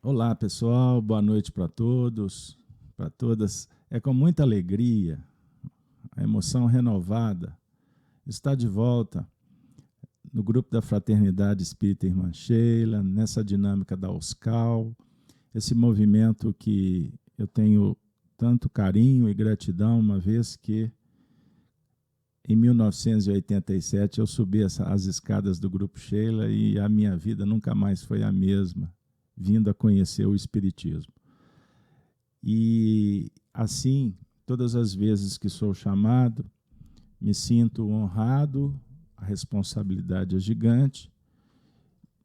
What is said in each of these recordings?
Olá, pessoal, boa noite para todos, para todas. É com muita alegria, a emoção renovada, estar de volta no grupo da Fraternidade Espírita Irmã Sheila, nessa dinâmica da OSCAL, esse movimento que eu tenho tanto carinho e gratidão, uma vez que em 1987 eu subi as escadas do Grupo Sheila e a minha vida nunca mais foi a mesma, vindo a conhecer o Espiritismo. E assim, todas as vezes que sou chamado, me sinto honrado, a responsabilidade é gigante,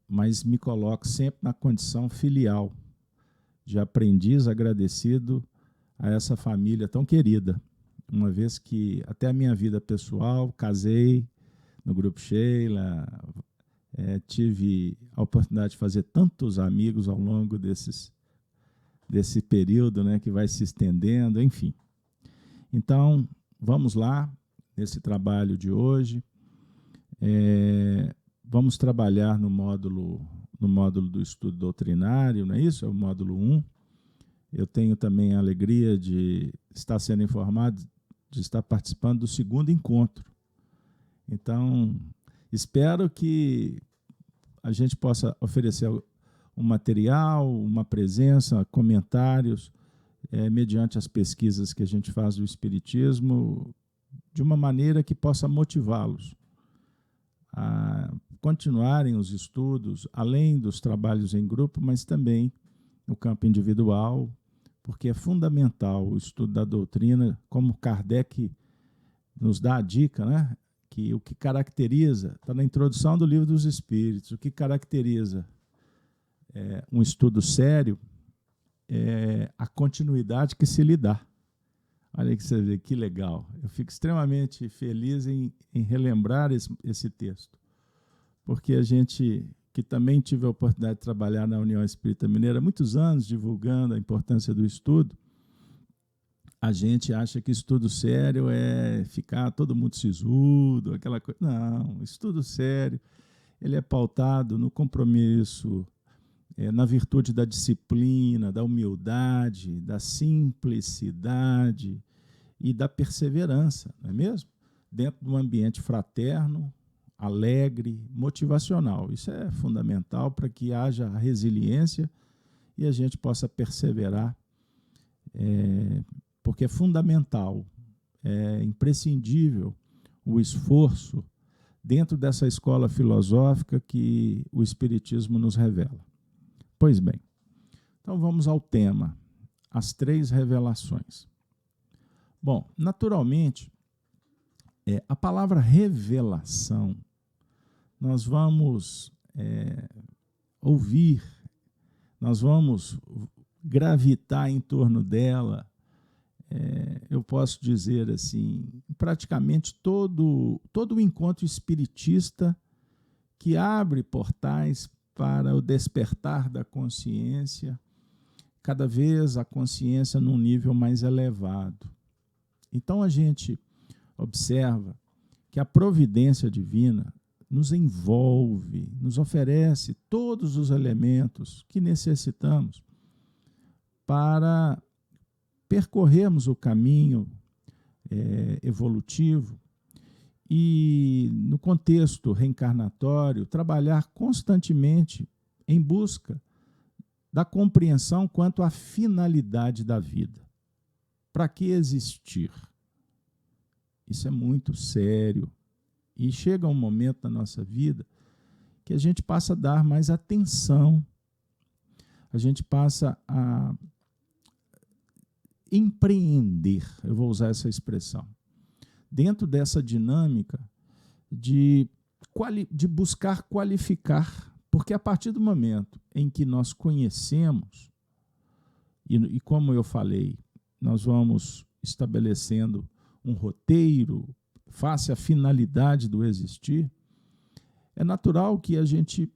mas me coloco sempre na condição filial, de aprendiz agradecido a essa família tão querida. Uma vez que até a minha vida pessoal, casei no Grupo Sheila, tive a oportunidade de fazer tantos amigos ao longo desse período, né, que vai se estendendo, enfim. Então, vamos lá, nesse trabalho de hoje. Vamos trabalhar no módulo do estudo doutrinário, não é isso? É o módulo 1. Eu tenho também a alegria de estar sendo informado, de estar participando do segundo encontro. Então, espero que a gente possa oferecer um material, uma presença, comentários, mediante as pesquisas que a gente faz do Espiritismo, de uma maneira que possa motivá-los a continuarem os estudos, além dos trabalhos em grupo, mas também no campo individual, porque é fundamental o estudo da doutrina, como Kardec nos dá a dica, né? Que o que caracteriza, está na introdução do Livro dos Espíritos, o que caracteriza um estudo sério é a continuidade que se lhe dá. Olha que você vê, que legal. Eu fico extremamente feliz em relembrar esse texto, porque a gente, que também tive a oportunidade de trabalhar na União Espírita Mineira há muitos anos, divulgando a importância do estudo, a gente acha que estudo sério é ficar todo mundo sisudo, aquela coisa. Não, estudo sério, ele é pautado no compromisso, na virtude da disciplina, da humildade, da simplicidade e da perseverança, não é mesmo? Dentro de um ambiente fraterno, alegre, motivacional. Isso é fundamental para que haja resiliência e a gente possa perseverar, porque é fundamental, é imprescindível o esforço dentro dessa escola filosófica que o Espiritismo nos revela. Pois bem, então vamos ao tema, as 3 revelações. Bom, naturalmente, a palavra revelação, nós vamos ouvir, nós vamos gravitar em torno dela, eu posso dizer assim, praticamente todo o encontro espiritista que abre portais para o despertar da consciência, cada vez a consciência num nível mais elevado. Então a gente observa que a providência divina nos envolve, nos oferece todos os elementos que necessitamos para percorrermos o caminho evolutivo e, no contexto reencarnatório, trabalhar constantemente em busca da compreensão quanto à finalidade da vida. Para que existir? Isso é muito sério. E chega um momento na nossa vida que a gente passa a dar mais atenção, a gente passa a empreender, eu vou usar essa expressão, dentro dessa dinâmica de buscar qualificar, porque a partir do momento em que nós conhecemos, e como eu falei, nós vamos estabelecendo um roteiro face à finalidade do existir, é natural que a gente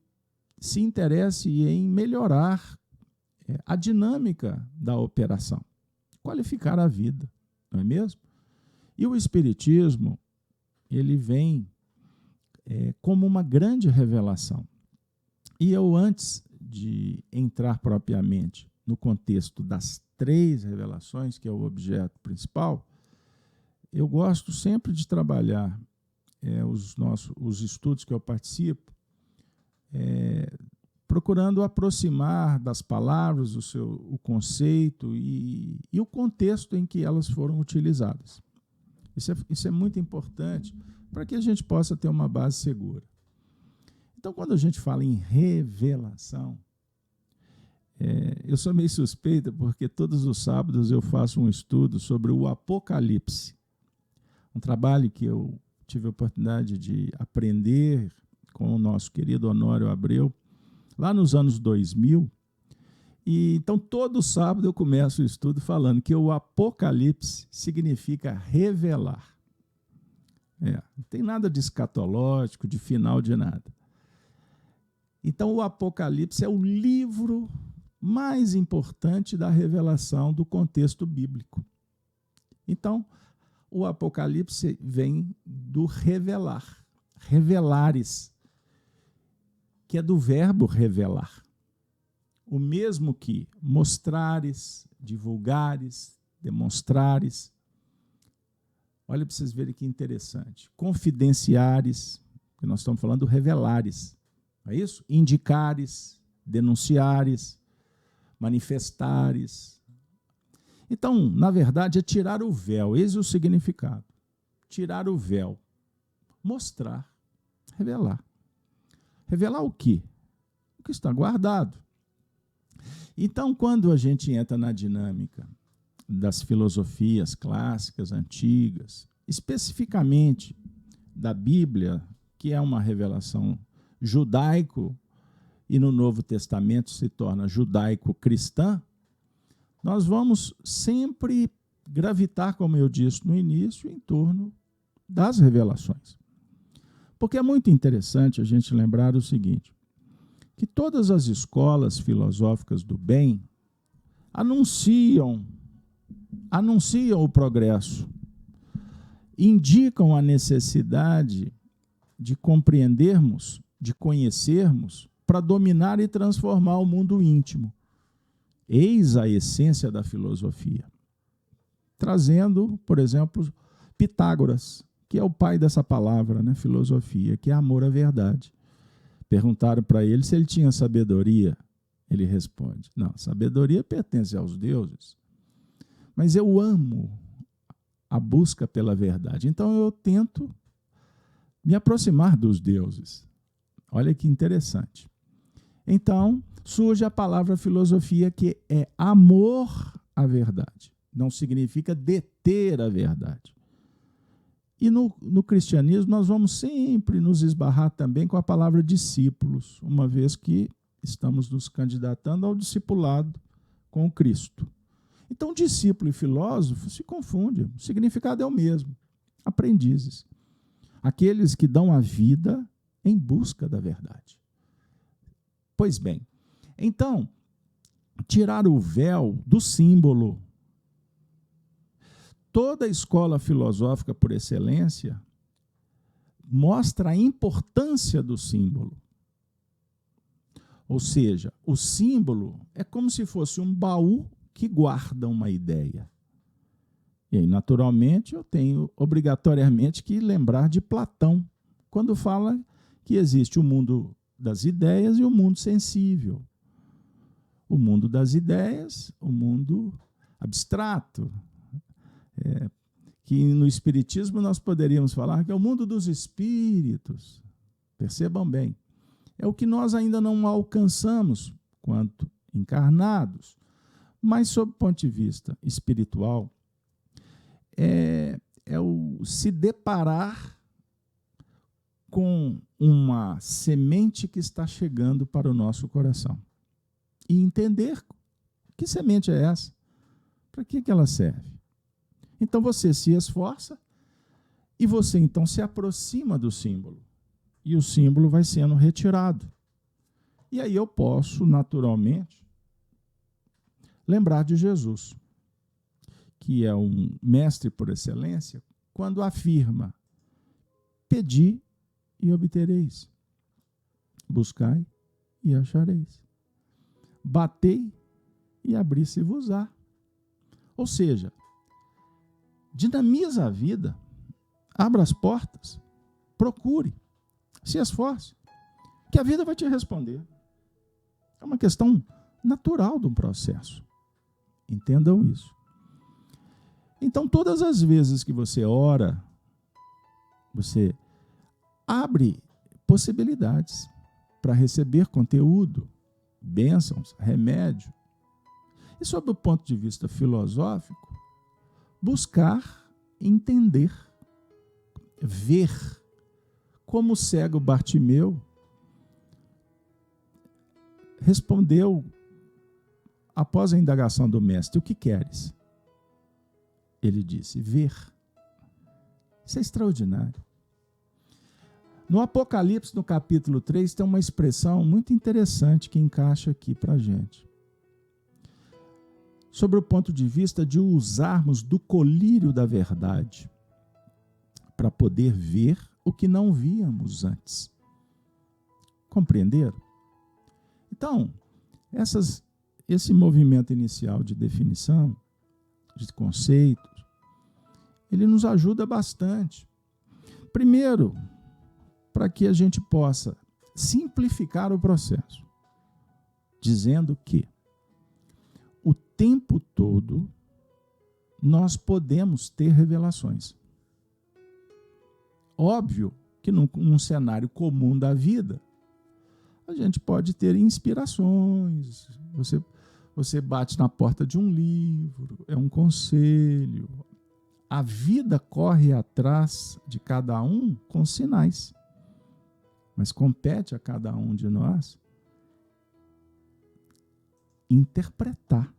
se interesse em melhorar a dinâmica da operação, qualificar a vida, não é mesmo? E o Espiritismo, ele vem como uma grande revelação. E eu, antes de entrar propriamente no contexto das 3 revelações, que é o objeto principal, eu gosto sempre de trabalhar os estudos que eu participo, procurando aproximar das palavras o conceito e o contexto em que elas foram utilizadas. Isso é muito importante para que a gente possa ter uma base segura. Então, quando a gente fala em revelação, eu sou meio suspeita porque todos os sábados eu faço um estudo sobre o Apocalipse, um trabalho que eu tive a oportunidade de aprender com o nosso querido Honório Abreu, lá nos anos 2000. E então, todo sábado eu começo o estudo falando que o Apocalipse significa revelar. Não tem nada de escatológico, de final, de nada. Então, o Apocalipse é o livro mais importante da revelação do contexto bíblico. Então, o Apocalipse vem do revelar, revelares, que é do verbo revelar. O mesmo que mostrares, divulgares, demonstrares. Olha para vocês verem que interessante. Confidenciares, que nós estamos falando do revelares. Não é isso? Indicares, denunciares, manifestares. Então, na verdade, é tirar o véu. Esse é o significado. Tirar o véu. Mostrar. Revelar. Revelar o quê? O que está guardado. Então, quando a gente entra na dinâmica das filosofias clássicas, antigas, especificamente da Bíblia, que é uma revelação judaico, e no Novo Testamento se torna judaico-cristã, nós vamos sempre gravitar, como eu disse no início, em torno das revelações. Porque é muito interessante a gente lembrar o seguinte, que todas as escolas filosóficas do bem anunciam o progresso, indicam a necessidade de compreendermos, de conhecermos, para dominar e transformar o mundo íntimo. Eis a essência da filosofia. Trazendo, por exemplo, Pitágoras, que é o pai dessa palavra, né, filosofia, que é amor à verdade. Perguntaram para ele se ele tinha sabedoria. Ele responde, não, sabedoria pertence aos deuses, mas eu amo a busca pela verdade. Então eu tento me aproximar dos deuses. Olha que interessante. Então surge a palavra filosofia, que é amor à verdade. Não significa deter a verdade. E no cristianismo nós vamos sempre nos esbarrar também com a palavra discípulos, uma vez que estamos nos candidatando ao discipulado com o Cristo. Então, discípulo e filósofo se confundem, o significado é o mesmo, aprendizes. Aqueles que dão a vida em busca da verdade. Pois bem, então, tirar o véu do símbolo. Toda a escola filosófica por excelência mostra a importância do símbolo. Ou seja, o símbolo é como se fosse um baú que guarda uma ideia. E aí, naturalmente, eu tenho obrigatoriamente que lembrar de Platão, quando fala que existe o mundo das ideias e o mundo sensível. O mundo das ideias, o mundo abstrato, que no Espiritismo nós poderíamos falar que é o mundo dos espíritos. Percebam bem. É o que nós ainda não alcançamos quanto encarnados. Mas, sob o ponto de vista espiritual, é o se deparar com uma semente que está chegando para o nosso coração. E entender que semente é essa, para que ela serve. Então você se esforça e você então se aproxima do símbolo. E o símbolo vai sendo retirado. E aí eu posso, naturalmente, lembrar de Jesus, que é um mestre por excelência, quando afirma: pedi e obtereis, buscai e achareis. batei e abri-se-vos-á. Ou seja, dinamiza a vida, abra as portas, procure, se esforce, que a vida vai te responder. É uma questão natural do processo. Entendam isso. Então, todas as vezes que você ora, você abre possibilidades para receber conteúdo, bênçãos, remédio. E, sob o ponto de vista filosófico, buscar entender, ver, como o cego Bartimeu respondeu após a indagação do mestre: o que queres? Ele disse: ver. Isso é extraordinário. No Apocalipse, no capítulo 3, tem uma expressão muito interessante que encaixa aqui para a gente. Sobre o ponto de vista de usarmos do colírio da verdade para poder ver o que não víamos antes. Compreenderam? Então, esse movimento inicial de definição, de conceitos, ele nos ajuda bastante. Primeiro, para que a gente possa simplificar o processo, dizendo que o tempo todo nós podemos ter revelações. Óbvio que num cenário comum da vida, a gente pode ter inspirações, você bate na porta de um livro, é um conselho. A vida corre atrás de cada um com sinais. Mas compete a cada um de nós interpretar,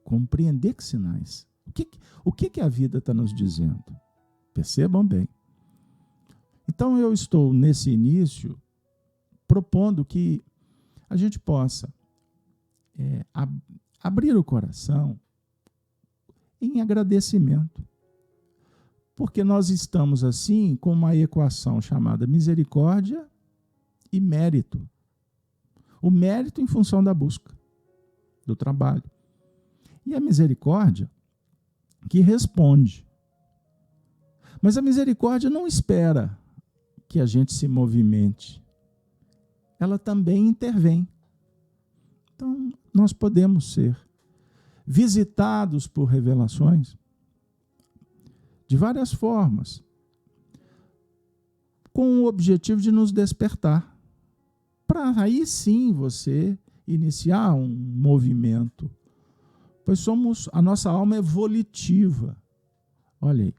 compreender que sinais. O que a vida está nos dizendo? Percebam bem. Então eu estou nesse início propondo que a gente possa abrir o coração em agradecimento. Porque nós estamos assim com uma equação chamada misericórdia e mérito. O mérito em função da busca, do trabalho. E a misericórdia que responde. Mas a misericórdia não espera que a gente se movimente. Ela também intervém. Então, nós podemos ser visitados por revelações de várias formas, com o objetivo de nos despertar, para aí sim você iniciar um movimento, pois a nossa alma é volitiva. Olha aí,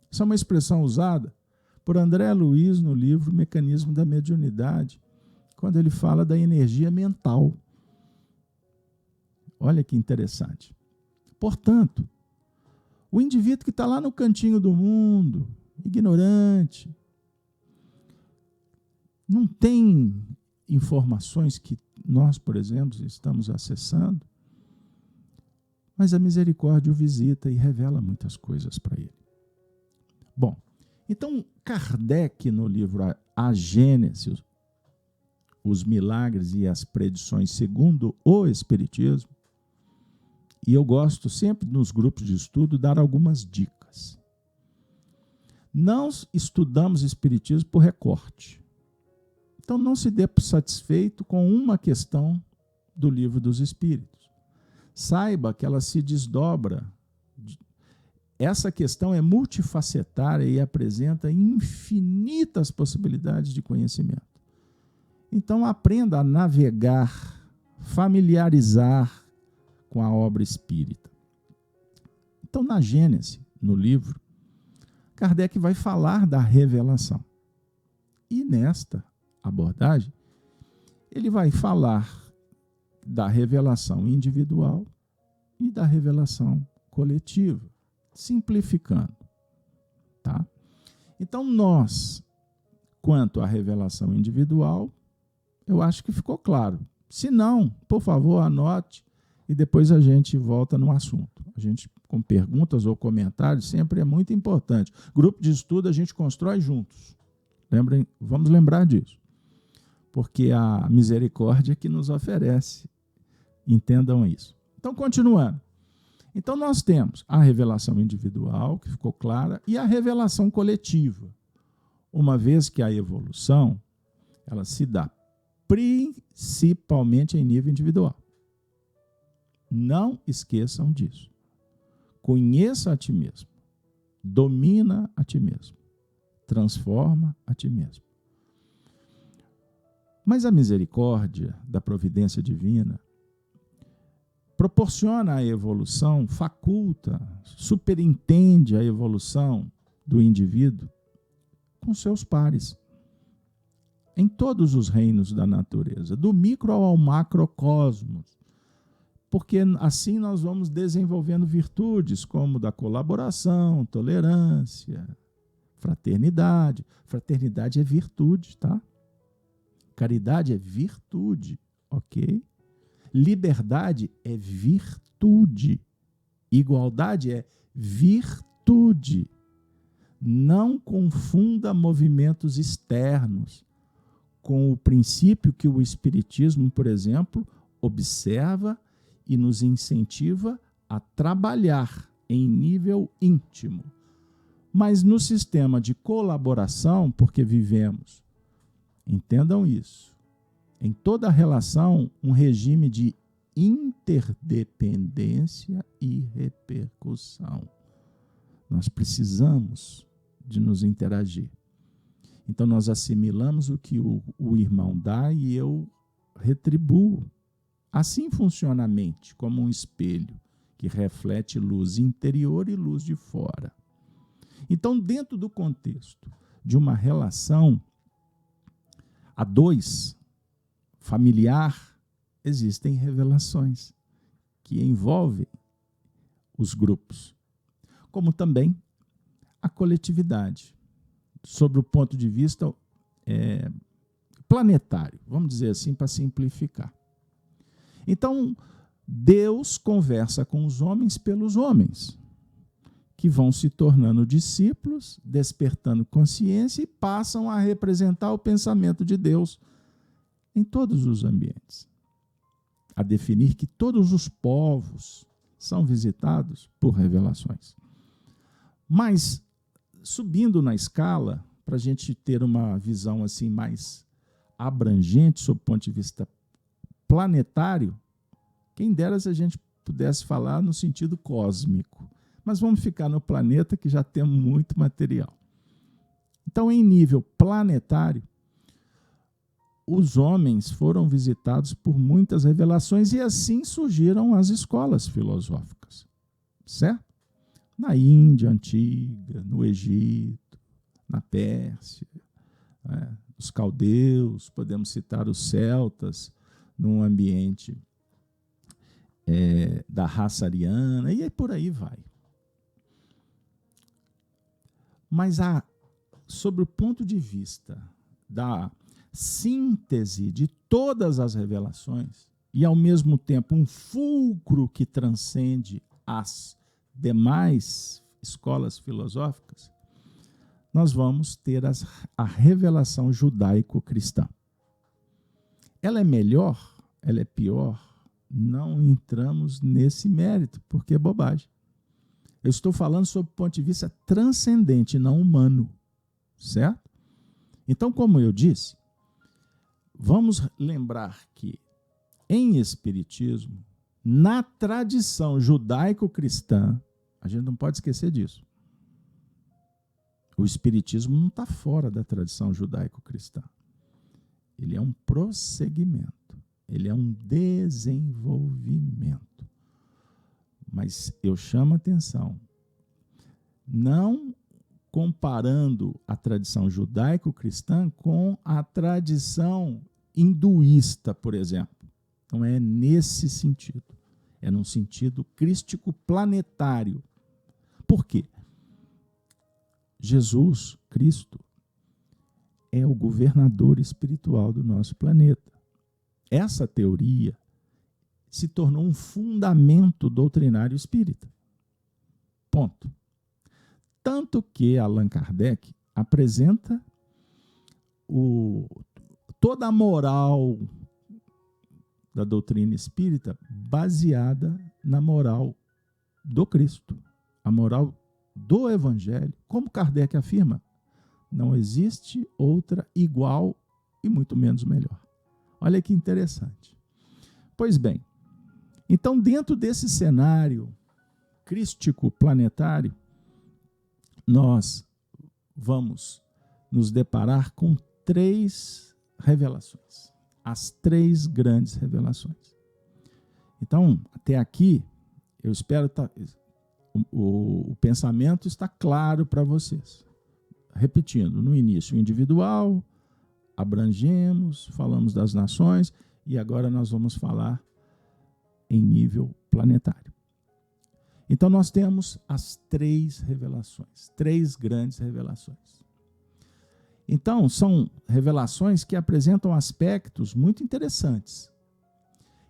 essa é uma expressão usada por André Luiz no livro Mecanismo da Mediunidade, quando ele fala da energia mental. Olha que interessante. Portanto, o indivíduo que está lá no cantinho do mundo, ignorante, não tem informações que nós, por exemplo, estamos acessando, mas a misericórdia o visita e revela muitas coisas para ele. Bom, então Kardec, no livro A Gênese, os milagres e as predições segundo o Espiritismo, e eu gosto sempre nos grupos de estudo dar algumas dicas. Não estudamos Espiritismo por recorte. Então não se dê por satisfeito com uma questão do Livro dos Espíritos. Saiba que ela se desdobra. Essa questão é multifacetária e apresenta infinitas possibilidades de conhecimento. Então aprenda a navegar, familiarizar com a obra espírita. Então, na Gênese, no livro, Kardec vai falar da revelação. E nesta abordagem, ele vai falar da revelação individual e da revelação coletiva, simplificando. Tá? Então, nós, quanto à revelação individual, eu acho que ficou claro. Se não, por favor, anote e depois a gente volta no assunto. A gente, com perguntas ou comentários, sempre é muito importante. Grupo de estudo a gente constrói juntos. Lembrem, vamos lembrar disso. Porque a misericórdia que nos oferece Entendam isso. Então, continuando. Então, nós temos a revelação individual, que ficou clara, e a revelação coletiva, uma vez que a evolução ela se dá principalmente em nível individual. Não esqueçam disso. Conheça a ti mesmo. Domina a ti mesmo. Transforma a ti mesmo. Mas a misericórdia da providência divina proporciona a evolução, faculta, superintende a evolução do indivíduo com seus pares. Em todos os reinos da natureza, do micro ao macrocosmos. Porque assim nós vamos desenvolvendo virtudes como da colaboração, tolerância, fraternidade. Fraternidade é virtude, tá? Caridade é virtude, ok? Liberdade é virtude. Igualdade é virtude. Não confunda movimentos externos com o princípio que o Espiritismo, por exemplo, observa e nos incentiva a trabalhar em nível íntimo. Mas no sistema de colaboração, porque vivemos, entendam isso, em toda relação, um regime de interdependência e repercussão. Nós precisamos de nos interagir. Então, nós assimilamos o que o irmão dá e eu retribuo. Assim funciona a mente, como um espelho que reflete luz interior e luz de fora. Então, dentro do contexto de uma relação a dois, familiar, existem revelações que envolvem os grupos, como também a coletividade, sobre o ponto de vista planetário, vamos dizer assim, para simplificar. Então, Deus conversa com os homens pelos homens, que vão se tornando discípulos, despertando consciência e passam a representar o pensamento de Deus em todos os ambientes, a definir que todos os povos são visitados por revelações. Mas, subindo na escala, para a gente ter uma visão assim mais abrangente sob o ponto de vista planetário, quem dera se a gente pudesse falar no sentido cósmico. Mas vamos ficar no planeta que já temos muito material. Então, em nível planetário, os homens foram visitados por muitas revelações e assim surgiram as escolas filosóficas, certo? Na Índia antiga, no Egito, na Pérsia, os caldeus, podemos citar os celtas, num ambiente da raça ariana, e por aí vai. Mas sobre o ponto de vista da síntese de todas as revelações, e ao mesmo tempo um fulcro que transcende as demais escolas filosóficas, nós vamos ter a revelação judaico-cristã. Ela é melhor? Ela é pior? Não entramos nesse mérito, porque é bobagem. Eu estou falando sob o ponto de vista transcendente, não humano, certo? Então, como eu disse, vamos lembrar que em Espiritismo, na tradição judaico-cristã, a gente não pode esquecer disso. O Espiritismo não está fora da tradição judaico-cristã. Ele é um prosseguimento, ele é um desenvolvimento. Mas eu chamo a atenção, não comparando a tradição judaico-cristã com a tradição hinduísta, por exemplo. Não é nesse sentido. É num sentido crístico planetário. Por quê? Jesus, Cristo, é o governador espiritual do nosso planeta. Essa teoria se tornou um fundamento doutrinário espírita. Ponto. Tanto que Allan Kardec apresenta toda a moral da doutrina espírita baseada na moral do Cristo, a moral do Evangelho. Como Kardec afirma, não existe outra igual e muito menos melhor. Olha que interessante. Pois bem, então dentro desse cenário crístico planetário, nós vamos nos deparar com 3 revelações. As 3 grandes revelações. Então, até aqui, eu espero o pensamento está claro para vocês. Repetindo, no início individual, abrangemos, falamos das nações, e agora nós vamos falar em nível planetário. Então, nós temos as 3 revelações, 3 grandes revelações. Então, são revelações que apresentam aspectos muito interessantes.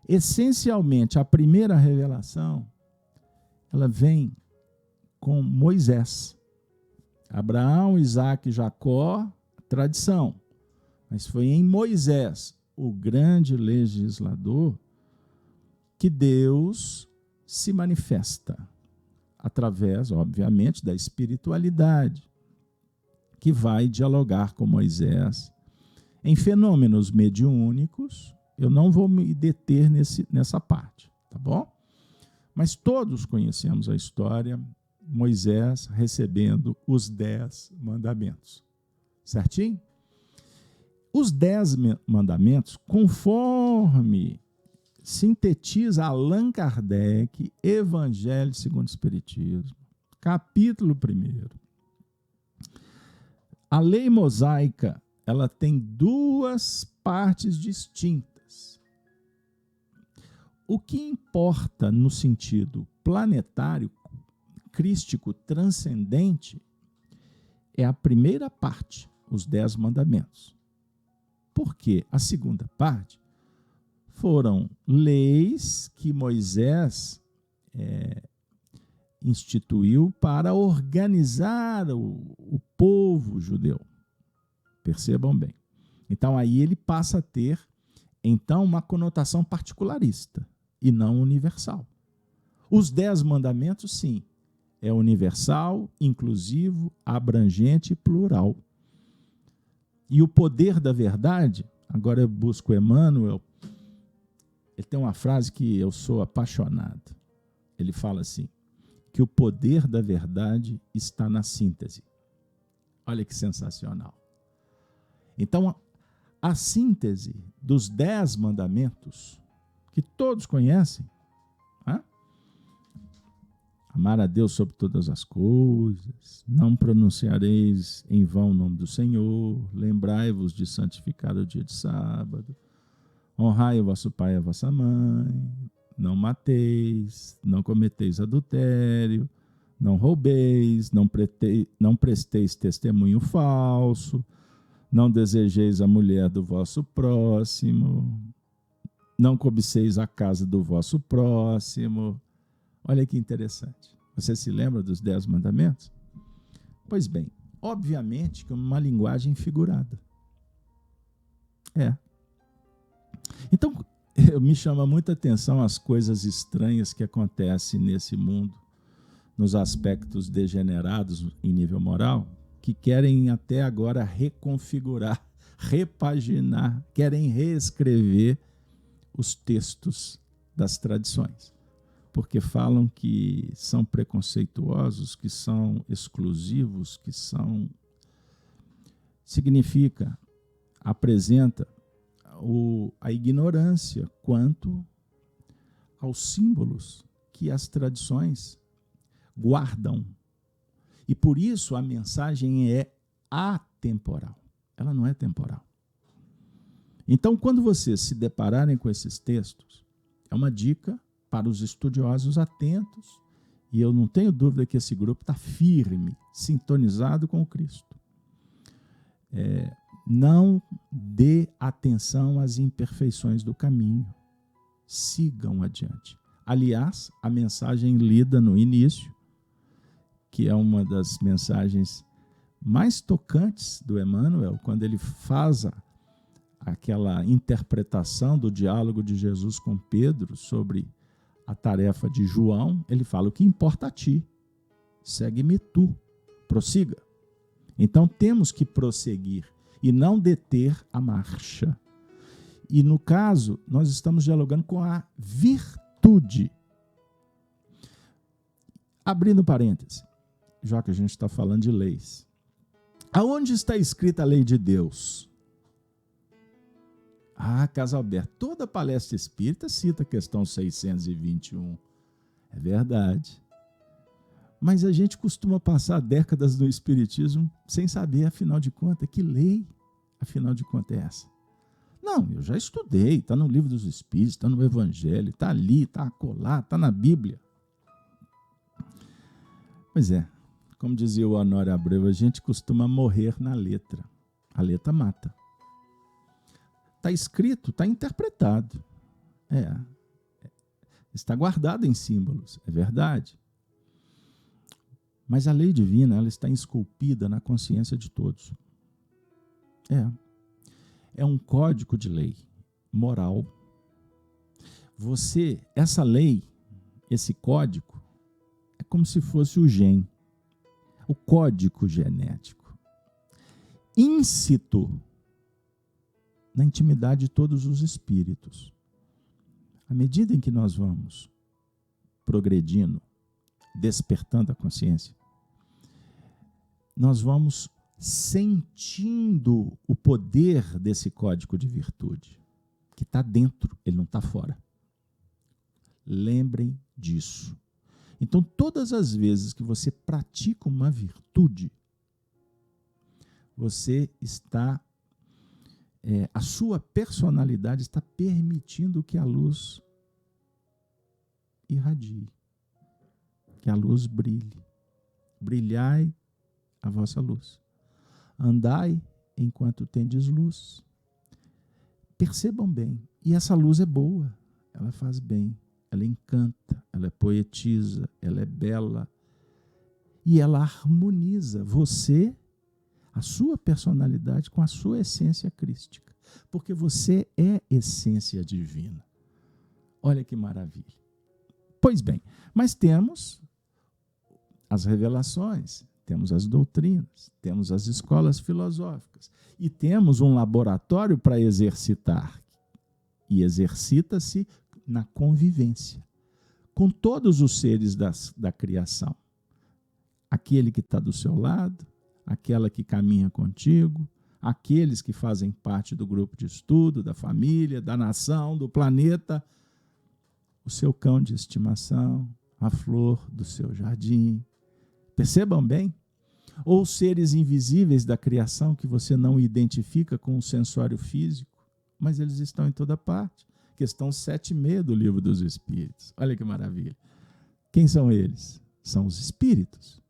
Essencialmente, a primeira revelação, ela vem com Moisés. Abraão, Isaque e Jacó, tradição. Mas foi em Moisés, o grande legislador, que Deus se manifesta através, obviamente, da espiritualidade, que vai dialogar com Moisés em fenômenos mediúnicos. Eu não vou me deter nessa parte, tá bom? Mas todos conhecemos a história, Moisés recebendo os 10 mandamentos, certinho? Os 10 mandamentos, conforme sintetiza Allan Kardec, Evangelho segundo o Espiritismo, capítulo 1º. A lei mosaica, ela tem 2 partes distintas. O que importa no sentido planetário, crístico, transcendente, é a primeira parte, os 10 mandamentos. Porque a segunda parte foram leis que Moisés instituiu para organizar o povo judeu. Percebam bem. Então, aí ele passa a ter, então, uma conotação particularista e não universal. Os 10 mandamentos, sim, é universal, inclusivo, abrangente e plural. E o poder da verdade, agora eu busco Emmanuel, ele tem uma frase que eu sou apaixonado. Ele fala assim, que o poder da verdade está na síntese. Olha que sensacional. Então, a síntese dos 10 mandamentos, que todos conhecem, amar a Deus sobre todas as coisas, não pronunciareis em vão o nome do Senhor, lembrai-vos de santificar o dia de sábado, honrai o vosso pai e a vossa mãe, não mateis, não cometeis adultério, não roubeis, não presteis testemunho falso, não desejeis a mulher do vosso próximo, não cobiceis a casa do vosso próximo. Olha que interessante. Você se lembra dos 10 mandamentos? Pois bem, obviamente que uma linguagem figurada. Então, me chama muita atenção as coisas estranhas que acontecem nesse mundo, nos aspectos degenerados em nível moral, que querem até agora reconfigurar, repaginar, querem reescrever os textos das tradições, porque falam que são preconceituosos, que são exclusivos, que são... Significa, apresenta a ignorância quanto aos símbolos que as tradições guardam. E por isso a mensagem é atemporal. Ela não é temporal. Então, quando vocês se depararem com esses textos, é uma dica para os estudiosos atentos, e eu não tenho dúvida que esse grupo está firme, sintonizado com o Cristo. Não dê atenção às imperfeições do caminho. Sigam adiante. Aliás, a mensagem lida no início, que é uma das mensagens mais tocantes do Emmanuel, quando ele faz aquela interpretação do diálogo de Jesus com Pedro sobre a tarefa de João, ele fala: o que importa a ti, segue-me tu, prossiga. Então temos que prosseguir e não deter a marcha. E no caso, nós estamos dialogando com a virtude. Abrindo parênteses, já que a gente está falando de leis. Aonde está escrita a lei de Deus? Casalberto, toda palestra espírita cita a questão 621. É verdade. Mas a gente costuma passar décadas no espiritismo sem saber, afinal de contas, que lei, afinal de contas, é essa. Não, eu já estudei, está no livro dos Espíritos, está no Evangelho, está ali, está acolá, está na Bíblia. Pois é, como dizia o Honório Abreu, a gente costuma morrer na letra. A letra mata. Está escrito, está interpretado. Está guardado em símbolos, é verdade. Mas a lei divina, ela está esculpida na consciência de todos. É um código de lei moral. Essa lei, esse código, é como se fosse o gene, o código genético, íncito na intimidade de todos os espíritos. À medida em que nós vamos progredindo, despertando a consciência, nós vamos sentindo o poder desse código de virtude, que está dentro, ele não está fora. Lembrem disso. Então, todas as vezes que você pratica uma virtude, você está, a sua personalidade está permitindo que a luz irradie, que a luz brilhe. Brilhai a vossa luz. Andai enquanto tendes luz. Percebam bem, e essa luz é boa, ela faz bem, ela encanta, ela poetiza, ela é bela, e ela harmoniza você, a sua personalidade, com a sua essência crística, porque você é essência divina. Olha que maravilha. Pois bem, mas temos as revelações, temos as doutrinas, temos as escolas filosóficas e temos um laboratório para exercitar. E exercita-se na convivência com todos os seres da criação. Aquele que está do seu lado, aquela que caminha contigo, aqueles que fazem parte do grupo de estudo, da família, da nação, do planeta, o seu cão de estimação, a flor do seu jardim. Percebam bem? Ou seres invisíveis da criação que você não identifica com o sensório físico, mas eles estão em toda parte. Questão 7.6 do Livro dos Espíritos. Olha que maravilha. Quem são eles? São os espíritos.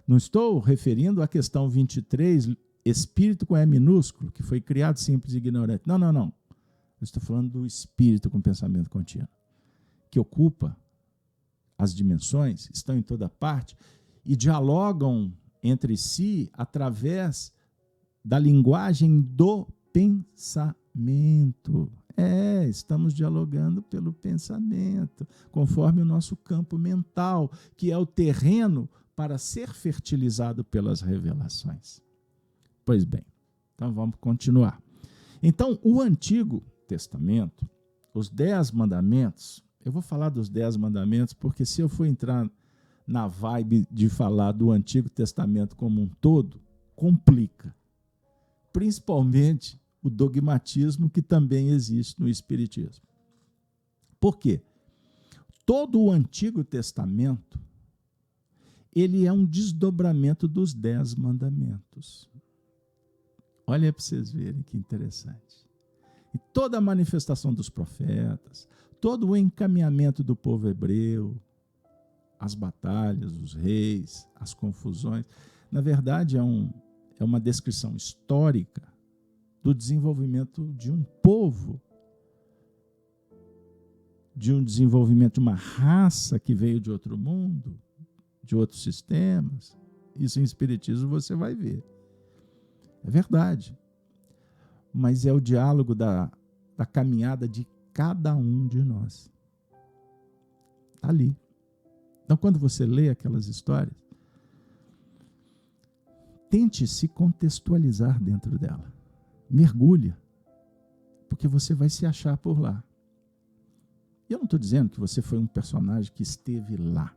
Não estou referindo à questão 23, espírito com E minúsculo, que foi criado simples e ignorante. Não. Eu estou falando do espírito com pensamento contínuo, que ocupa as dimensões, estão em toda parte e dialogam entre si através da linguagem do pensamento. Estamos dialogando pelo pensamento, conforme o nosso campo mental, que é o terreno para ser fertilizado pelas revelações. Pois bem, então vamos continuar. Então, o Antigo Testamento, os 10 mandamentos, eu vou falar dos 10 mandamentos, porque se eu for entrar na vibe de falar do Antigo Testamento como um todo, complica. Principalmente o dogmatismo que também existe no Espiritismo. Por quê? Todo o Antigo Testamento, ele é um desdobramento dos 10 mandamentos. Olha para vocês verem que interessante. E toda a manifestação dos profetas, todo o encaminhamento do povo hebreu, as batalhas, os reis, as confusões, na verdade é uma descrição histórica do desenvolvimento de um povo, de um desenvolvimento de uma raça que veio de outro mundo, de outros sistemas. Isso em Espiritismo você vai ver. É verdade. mas é o diálogo da caminhada de cada um de nós. Está ali. Então, quando você lê aquelas histórias, tente se contextualizar dentro dela. Mergulha, porque você vai se achar por lá. E eu não estou dizendo que você foi um personagem que esteve lá,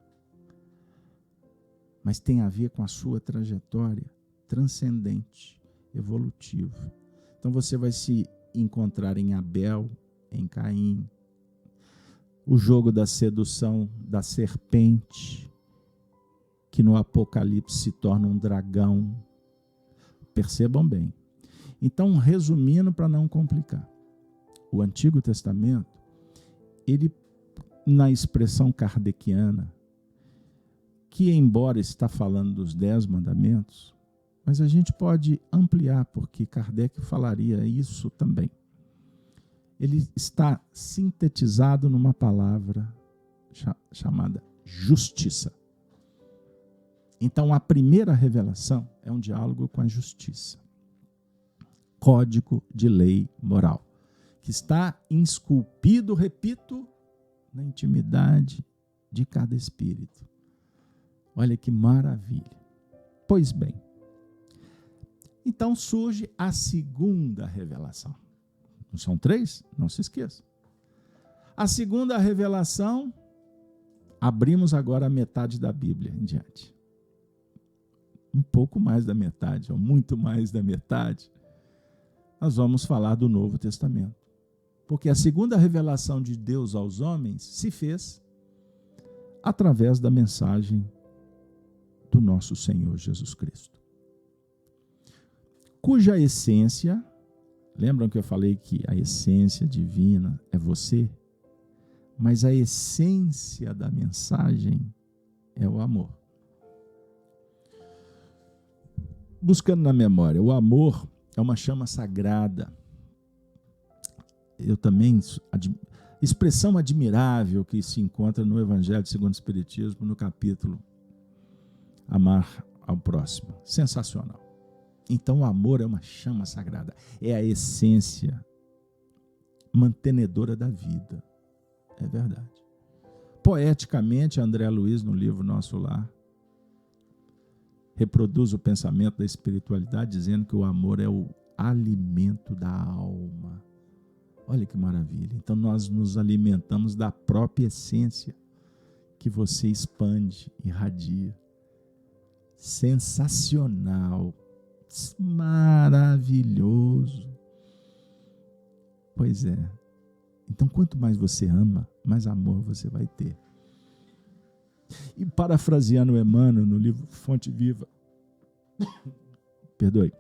mas tem a ver com a sua trajetória transcendente, evolutiva. Então você vai se encontrar em Abel, em Caim, o jogo da sedução da serpente, que no Apocalipse se torna um dragão. Percebam bem. Então, resumindo para não complicar, o Antigo Testamento, ele, na expressão kardeciana, que embora está falando dos 10 mandamentos, mas a gente pode ampliar, porque Kardec falaria isso também. Ele está sintetizado numa palavra chamada justiça. Então, a primeira revelação é um diálogo com a justiça. Código de lei moral, que está esculpido, repito, na intimidade de cada espírito. Olha que maravilha. Pois bem, então surge a segunda revelação. Não são 3? Não se esqueça. A segunda revelação, abrimos agora a metade da Bíblia em diante. Um pouco mais da metade, ou muito mais da metade, nós vamos falar do Novo Testamento. Porque a segunda revelação de Deus aos homens se fez através da mensagem do nosso Senhor Jesus Cristo, cuja essência, lembram que eu falei que a essência divina é você? Mas a essência da mensagem é o amor. Buscando na memória, o amor é uma chama sagrada. Eu também, expressão admirável que se encontra no Evangelho segundo o Espiritismo, no capítulo Amar ao Próximo. Sensacional. Então o amor é uma chama sagrada, é a essência mantenedora da vida. É verdade. Poeticamente, André Luiz, no livro Nosso Lar, reproduz o pensamento da espiritualidade, dizendo que o amor é o alimento da alma. Olha que maravilha. Então nós nos alimentamos da própria essência que você expande, irradia. Sensacional. Maravilhoso. Pois é. Então, quanto mais você ama, mais amor você vai ter. E parafraseando Emmanuel no livro Fonte Viva, perdoe,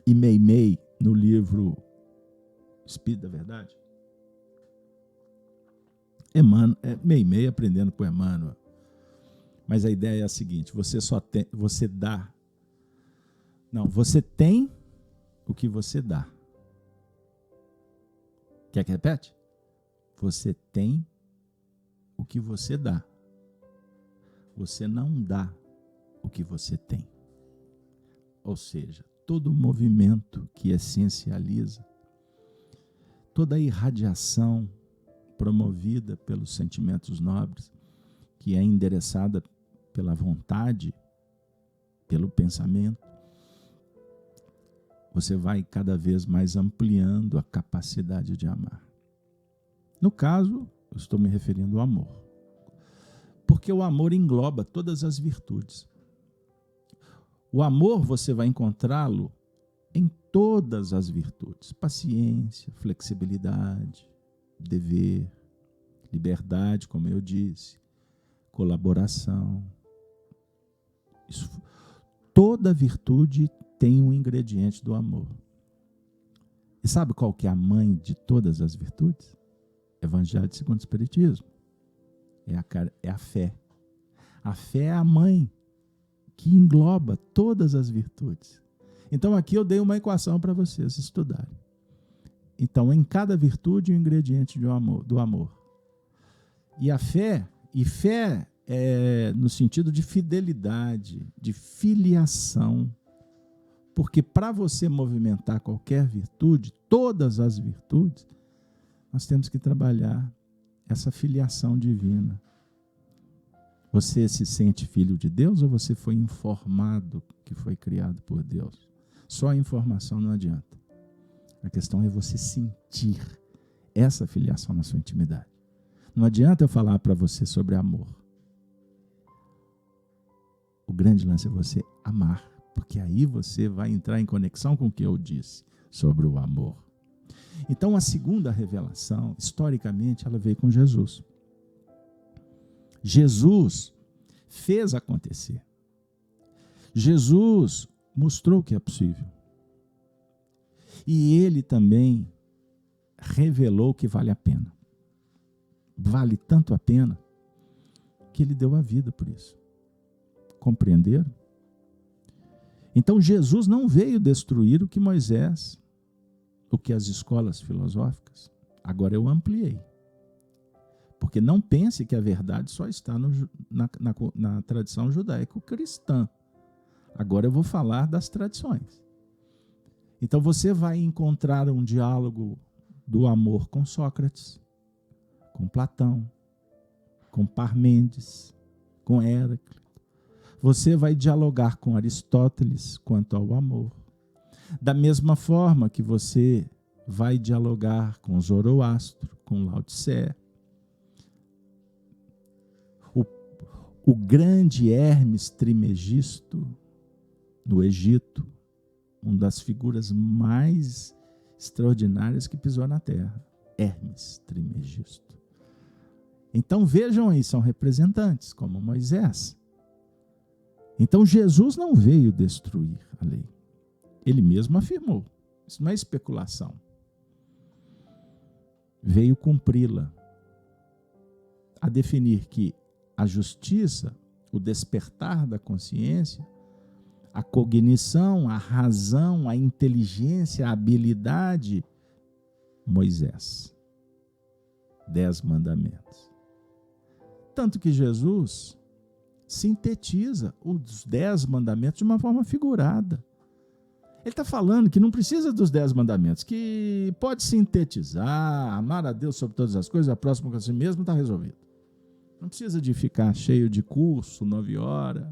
e Meimei no livro Espírito da Verdade, Meimei aprendendo com Emmanuel. Mas a ideia é a seguinte: você tem o que você dá. Quer que repete? Você tem o que você dá. Você não dá o que você tem. Ou seja, todo movimento que essencializa, toda a irradiação promovida pelos sentimentos nobres, que é endereçada pela vontade, pelo pensamento, você vai cada vez mais ampliando a capacidade de amar. No caso, eu estou me referindo ao amor. Porque o amor engloba todas as virtudes. O amor você vai encontrá-lo em todas as virtudes. Paciência, flexibilidade, dever, liberdade, como eu disse, colaboração. Toda virtude tem um ingrediente do amor. E sabe qual que é a mãe de todas as virtudes? Evangelho segundo o Espiritismo. É a fé. A fé é a mãe que engloba todas as virtudes. Então aqui eu dei uma equação para vocês estudarem. Então, em cada virtude, o ingrediente do amor. E a fé é no sentido de fidelidade, de filiação. Porque para você movimentar qualquer virtude, todas as virtudes, nós temos que trabalhar essa filiação divina. Você se sente filho de Deus ou você foi informado que foi criado por Deus? Só a informação não adianta. A questão é você sentir essa filiação na sua intimidade. Não adianta eu falar para você sobre amor. O grande lance é você amar, porque aí você vai entrar em conexão com o que eu disse sobre o amor. Então, a segunda revelação, historicamente, ela veio com Jesus. Jesus fez acontecer. Jesus mostrou que é possível. E ele também revelou que vale a pena. Vale tanto a pena que ele deu a vida por isso. Compreenderam? Então Jesus não veio destruir o que Moisés, o que as escolas filosóficas. Agora eu ampliei. Porque não pense que a verdade só está na tradição judaico-cristã. Agora eu vou falar das tradições. Então você vai encontrar um diálogo do amor com Sócrates, com Platão, com Parmênides, com Heráclito. Você vai dialogar com Aristóteles quanto ao amor. Da mesma forma que você vai dialogar com Zoroastro, com Lao Tse. O grande Hermes Trismegisto, no Egito, uma das figuras mais extraordinárias que pisou na Terra. Hermes Trismegisto. Então vejam aí, são representantes, como Moisés. Então Jesus não veio destruir a lei. Ele mesmo afirmou. Isso não é especulação. Veio cumpri-la. A definir que a justiça, o despertar da consciência, a cognição, a razão, a inteligência, a habilidade, Moisés. 10 mandamentos. Tanto que Jesus sintetiza os 10 mandamentos de uma forma figurada. Ele está falando que não precisa dos 10 mandamentos, que pode sintetizar, amar a Deus sobre todas as coisas, a próxima com a si mesmo, está resolvido. Não precisa de ficar cheio de curso, 9 horas,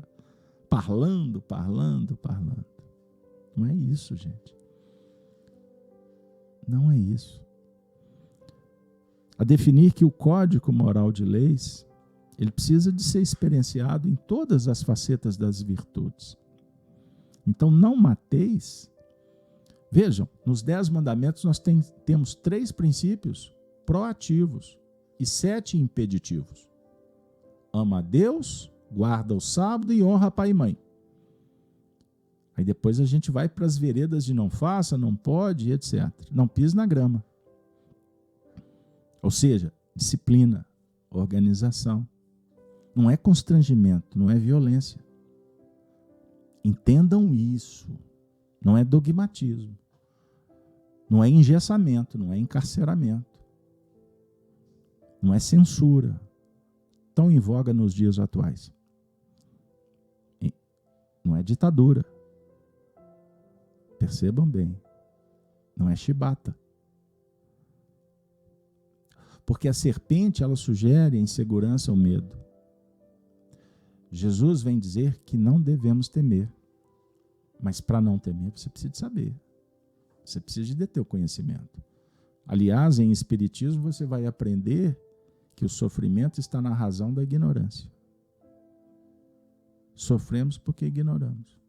parlando. Não é isso, gente. Não é isso. A definir que o código moral de leis, ele precisa de ser experienciado em todas as facetas das virtudes. Então, não mateis. Vejam, nos 10 mandamentos nós temos 3 princípios proativos e 7 impeditivos. Ama a Deus, guarda o sábado e honra pai e mãe. Aí depois a gente vai para as veredas de não faça, não pode, etc. Não pise na grama. Ou seja, disciplina, organização. Não é constrangimento, não é violência. Entendam isso. Não é dogmatismo. Não é engessamento, não é encarceramento. Não é censura. Tão em voga nos dias atuais. Não é ditadura. Percebam bem. Não é chibata. Porque a serpente, ela sugere a insegurança ou medo. Jesus vem dizer que não devemos temer. Mas para não temer, você precisa de saber. Você precisa de ter o conhecimento. Aliás, em Espiritismo, você vai aprender que o sofrimento está na razão da ignorância. Sofremos porque ignoramos.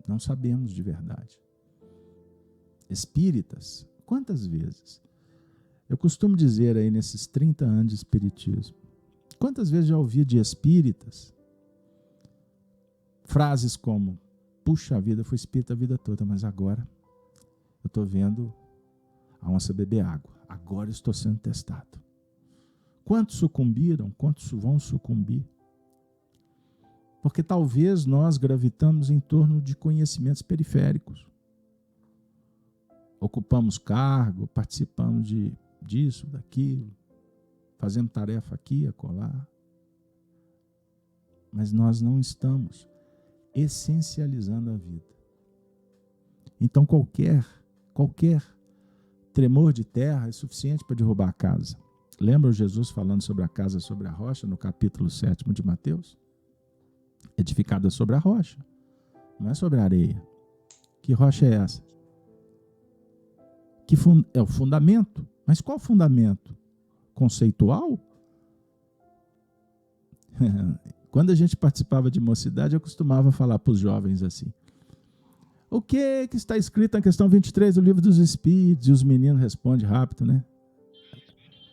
Não sabemos de verdade. Espíritas, quantas vezes? Eu costumo dizer aí nesses 30 anos de espiritismo, quantas vezes já ouvi de espíritas frases como: puxa vida, eu fui espírita a vida toda, mas agora eu estou vendo a onça beber água. Agora estou sendo testado. Quantos sucumbiram? Quantos vão sucumbir? Porque talvez nós gravitamos em torno de conhecimentos periféricos. Ocupamos cargo, participamos disso, daquilo, fazemos tarefa aqui, acolá. Mas nós não estamos essencializando a vida. Então qualquer tremor de terra é suficiente para derrubar a casa. Lembra Jesus falando sobre a casa sobre a rocha no capítulo 7 de Mateus? Edificada sobre a rocha, não é sobre a areia. Que rocha é essa? É o fundamento. Mas qual fundamento? Conceitual? Quando a gente participava de mocidade, eu costumava falar para os jovens assim: o que está escrito na questão 23 do livro dos Espíritos? E os meninos respondem rápido, né?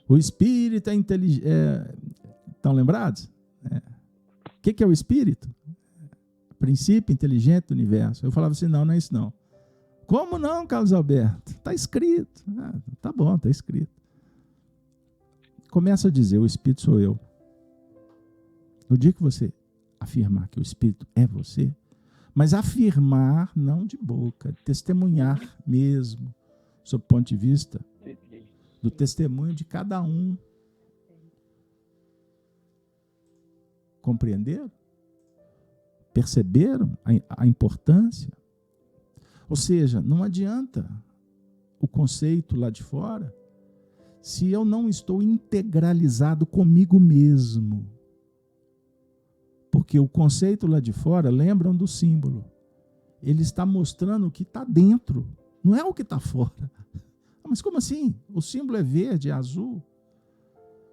O Espírito é inteligente. Estão lembrados? O que é o Espírito? Princípio inteligente do universo. Eu falava assim: não é isso não. Como não, Carlos Alberto? Está escrito. Tá bom, está escrito. Começa a dizer: o Espírito sou eu. No dia que você afirmar que o Espírito é você, mas afirmar não de boca, testemunhar mesmo, sob o ponto de vista do testemunho de cada um. Compreenderam? Perceberam a importância? Ou seja, não adianta o conceito lá de fora se eu não estou integralizado comigo mesmo. Porque o conceito lá de fora, lembram do símbolo. Ele está mostrando o que está dentro, não é o que está fora. Mas como assim? O símbolo é verde, é azul.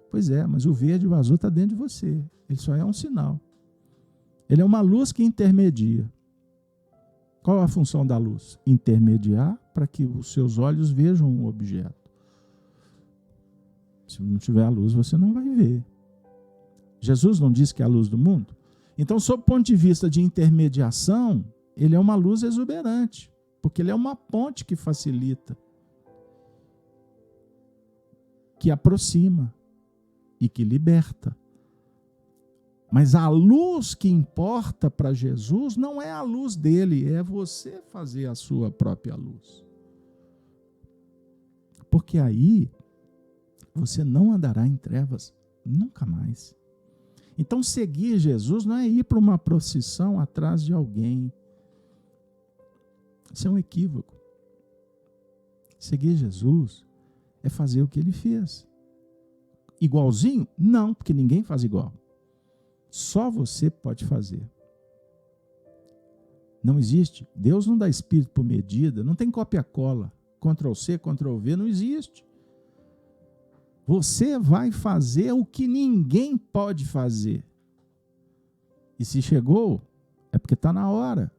Pois é, mas o verde e o azul está dentro de você. Ele só é um sinal. Ele é uma luz que intermedia. Qual é a função da luz? Intermediar para que os seus olhos vejam um objeto. Se não tiver a luz, você não vai ver. Jesus não disse que é a luz do mundo? Então, sob o ponto de vista de intermediação, ele é uma luz exuberante, porque ele é uma ponte que facilita, que aproxima e que liberta. Mas a luz que importa para Jesus não é a luz dele, é você fazer a sua própria luz. Porque aí você não andará em trevas nunca mais. Então, seguir Jesus não é ir para uma procissão atrás de alguém. Isso é um equívoco. Seguir Jesus é fazer o que ele fez. Igualzinho? Não, porque ninguém faz igual. Só você pode fazer. Não existe. Deus não dá espírito por medida, não tem cópia-cola. Ctrl-C, Ctrl-V, não existe. Você vai fazer o que ninguém pode fazer. E se chegou, é porque está na hora.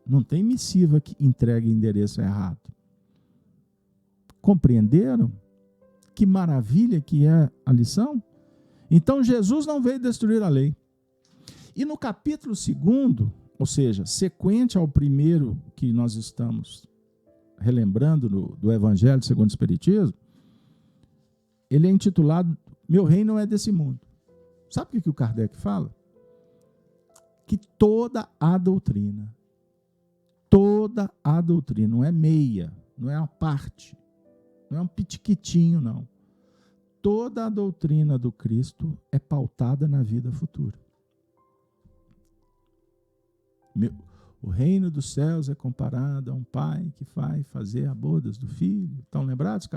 Não tem missiva que entregue endereço errado. Compreenderam? Que maravilha que é a lição? Então, Jesus não veio destruir a lei. E no capítulo 2, ou seja, sequente ao primeiro que nós estamos relembrando do Evangelho segundo o Espiritismo, ele é intitulado Meu Reino Não é Desse Mundo. Sabe o que o Kardec fala? Que toda a doutrina, não é meia, não é uma parte, não é um pitiquitinho, não. Toda a doutrina do Cristo é pautada na vida futura. O reino dos céus é comparado a um pai que vai fazer a bodas do filho. Estão lembrados?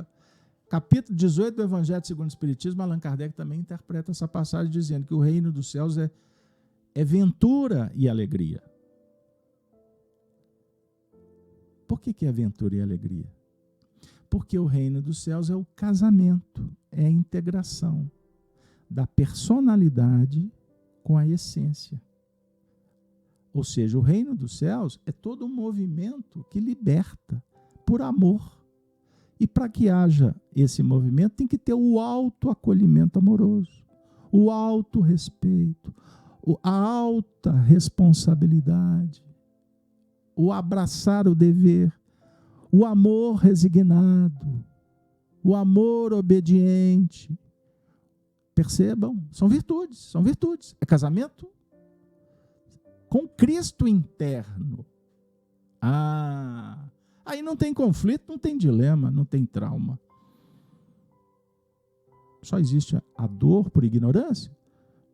Capítulo 18 do Evangelho segundo o Espiritismo, Allan Kardec também interpreta essa passagem dizendo que o reino dos céus é ventura e alegria. Por que é ventura e alegria? Porque o reino dos céus é o casamento, é a integração da personalidade com a essência. Ou seja, o reino dos céus é todo um movimento que liberta por amor. E para que haja esse movimento, tem que ter o autoacolhimento amoroso, o autorrespeito, a alta responsabilidade, o abraçar o dever, o amor resignado, o amor obediente. Percebam, são virtudes. É casamento com Cristo interno. Aí não tem conflito, não tem dilema, não tem trauma. Só existe a dor por ignorância,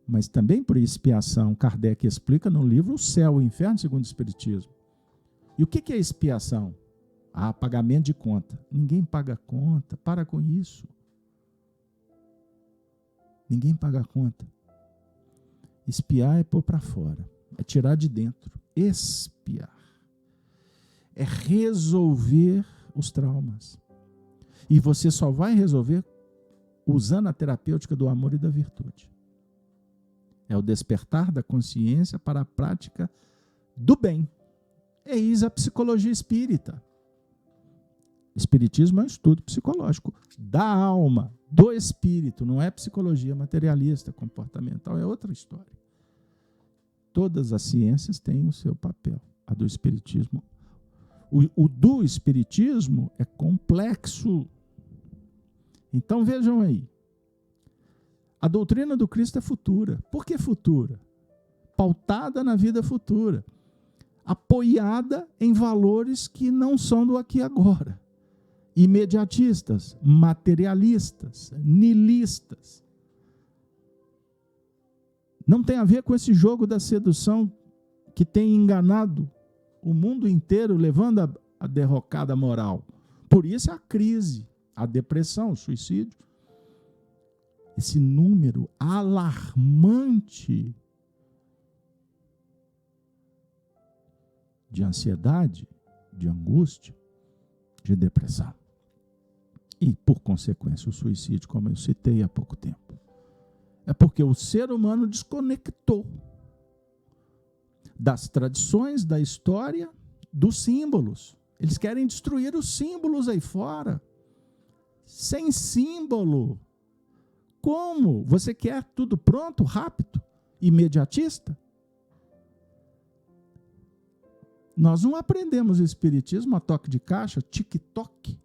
mas também por expiação. Kardec explica no livro O Céu e o Inferno segundo o Espiritismo. E o que é expiação? Pagamento de conta. Ninguém paga conta, para com isso. Ninguém paga conta. Espiar é pôr para fora, é tirar de dentro. Expiar é resolver os traumas. E você só vai resolver usando a terapêutica do amor e da virtude. É o despertar da consciência para a prática do bem. Eis a psicologia espírita. Espiritismo é um estudo psicológico da alma, do espírito, não é psicologia materialista, comportamental, é outra história. Todas as ciências têm o seu papel. A do espiritismo, o do espiritismo é complexo. Então vejam aí, a doutrina do Cristo é futura. Por que futura? Pautada na vida futura, apoiada em valores que não são do aqui e agora. Imediatistas, materialistas, niilistas. Não tem a ver com esse jogo da sedução que tem enganado o mundo inteiro, levando a derrocada moral. Por isso a crise, a depressão, o suicídio. Esse número alarmante de ansiedade, de angústia, de depressão. E, por consequência, o suicídio, como eu citei há pouco tempo. É porque o ser humano desconectou das tradições, da história, dos símbolos. Eles querem destruir os símbolos aí fora. Sem símbolo. Como? Você quer tudo pronto, rápido, imediatista? Nós não aprendemos o espiritismo a toque de caixa, TikTok.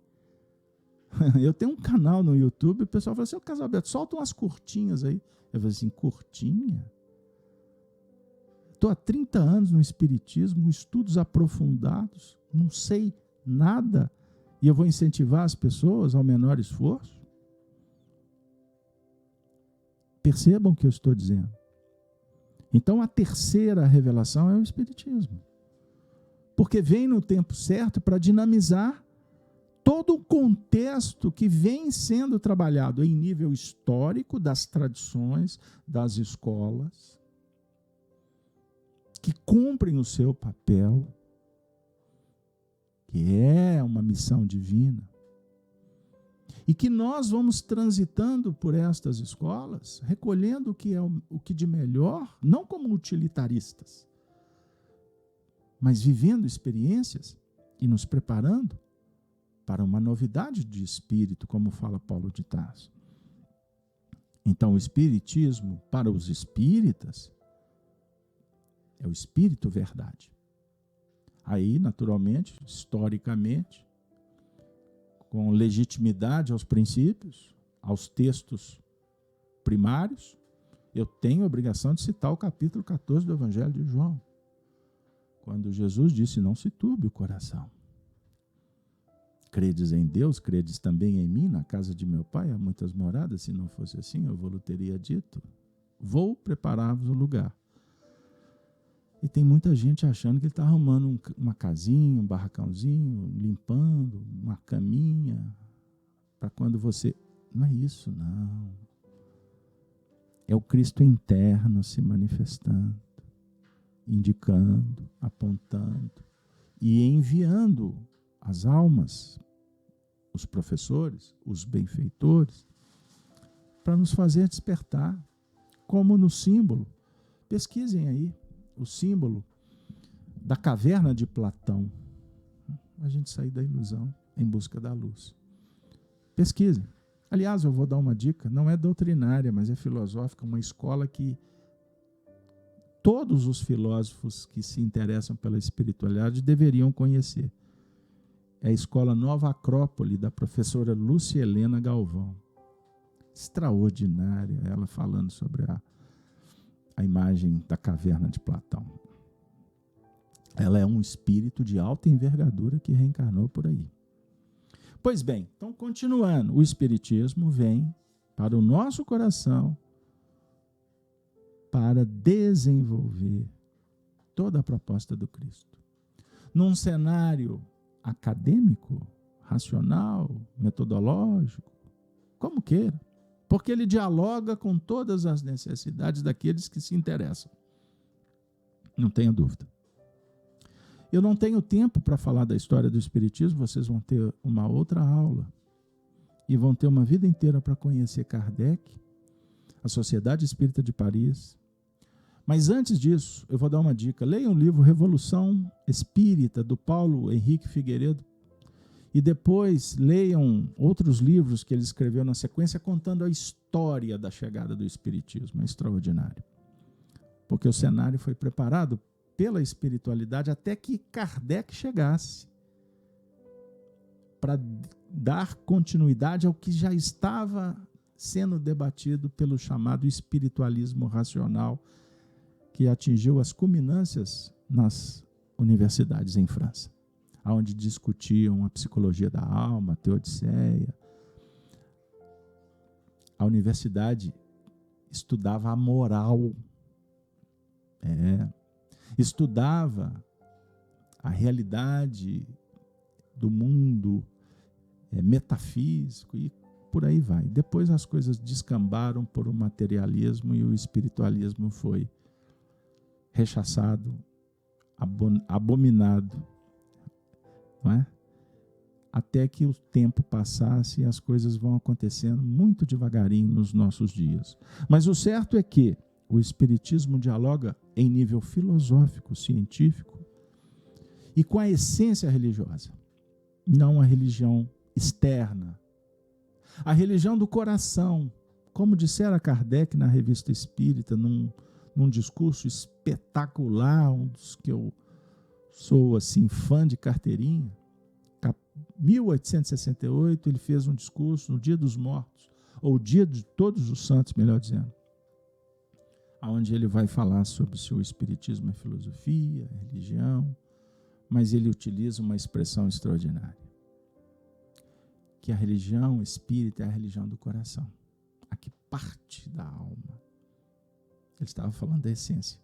Eu tenho um canal no YouTube, o pessoal fala assim, Carlos Alberto, solta umas curtinhas aí. Eu falei assim, curtinha? Estou há 30 anos no espiritismo, estudos aprofundados, não sei nada, e eu vou incentivar as pessoas ao menor esforço? Percebam o que eu estou dizendo. Então, a terceira revelação é o espiritismo. Porque vem no tempo certo para dinamizar todo o contexto que vem sendo trabalhado em nível histórico, das tradições, das escolas, que cumprem o seu papel, que é uma missão divina, e que nós vamos transitando por estas escolas, recolhendo o que é o que de melhor, não como utilitaristas, mas vivendo experiências e nos preparando para uma novidade de espírito, como fala Paulo de Tarso. Então, o espiritismo, para os espíritas, é o espírito verdade. Aí, naturalmente, historicamente, com legitimidade aos princípios, aos textos primários, eu tenho a obrigação de citar o capítulo 14 do Evangelho de João, quando Jesus disse, não se turbe o coração. Credes em Deus, credes também em mim, na casa de meu Pai há muitas moradas, se não fosse assim, eu vou-lhe teria dito, vou preparar-vos o lugar. E tem muita gente achando que ele está arrumando uma casinha, um barracãozinho, limpando, uma caminha, para quando você... Não é isso, não. É o Cristo interno se manifestando, indicando, apontando e enviando as almas, os professores, os benfeitores, para nos fazer despertar, como no símbolo. Pesquisem aí o símbolo da caverna de Platão. A gente sair da ilusão em busca da luz. Pesquisem. Aliás, eu vou dar uma dica, não é doutrinária, mas é filosófica, uma escola que todos os filósofos que se interessam pela espiritualidade deveriam conhecer. É a Escola Nova Acrópole, da professora Lúcia Helena Galvão. Extraordinária, ela falando sobre a imagem da caverna de Platão. Ela é um espírito de alta envergadura que reencarnou por aí. Pois bem, então continuando, o espiritismo vem para o nosso coração para desenvolver toda a proposta do Cristo. Num cenário acadêmico, racional, metodológico, como queira, porque ele dialoga com todas as necessidades daqueles que se interessam. Não tenha dúvida. Eu não tenho tempo para falar da história do Espiritismo, vocês vão ter uma outra aula e vão ter uma vida inteira para conhecer Kardec, a Sociedade Espírita de Paris. Mas antes disso, eu vou dar uma dica. Leiam o livro Revolução Espírita, do Paulo Henrique Figueiredo, e depois leiam outros livros que ele escreveu na sequência, contando a história da chegada do Espiritismo. É extraordinário. Porque o cenário foi preparado pela espiritualidade até que Kardec chegasse, para dar continuidade ao que já estava sendo debatido pelo chamado espiritualismo racional, que atingiu as culminâncias nas universidades em França, onde discutiam a psicologia da alma, a teodiceia. A universidade estudava a moral, estudava a realidade do mundo metafísico e por aí vai. Depois as coisas descambaram por um materialismo e o espiritualismo foi rechaçado, abominado, não é? Até que o tempo passasse e as coisas vão acontecendo muito devagarinho nos nossos dias. Mas o certo é que o Espiritismo dialoga em nível filosófico, científico e com a essência religiosa, não a religião externa. A religião do coração, como dissera Kardec na Revista Espírita, num discurso espetacular, um dos que eu sou assim fã de carteirinha. 1868, ele fez um discurso no Dia dos Mortos, ou Dia de Todos os Santos, melhor dizendo, onde ele vai falar sobre se o espiritismo é filosofia, é religião, mas ele utiliza uma expressão extraordinária, que a religião espírita é a religião do coração, a que parte da alma. Ele estava falando da essência.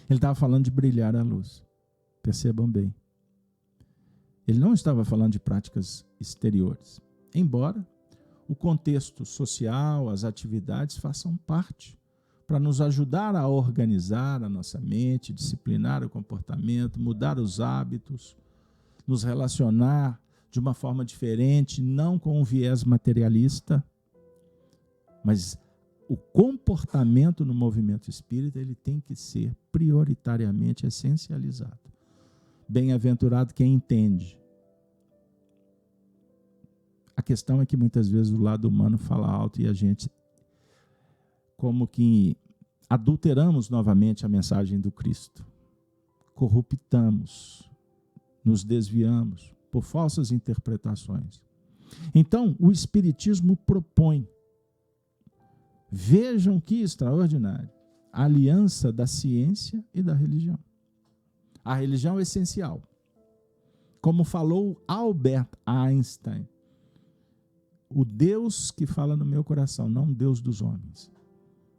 Ele estava falando de brilhar a luz. Percebam bem. Ele não estava falando de práticas exteriores, embora o contexto social, as atividades façam parte para nos ajudar a organizar a nossa mente, disciplinar o comportamento, mudar os hábitos, nos relacionar de uma forma diferente, não com um viés materialista, mas o comportamento no movimento espírita ele tem que ser prioritariamente essencializado. Bem-aventurado quem entende. A questão é que muitas vezes o lado humano fala alto e a gente como que adulteramos novamente a mensagem do Cristo. Corruptamos, nos desviamos por falsas interpretações. Então, o Espiritismo propõe, vejam que extraordinário, a aliança da ciência e da religião. A religião é essencial. Como falou Albert Einstein, o Deus que fala no meu coração, não o Deus dos homens.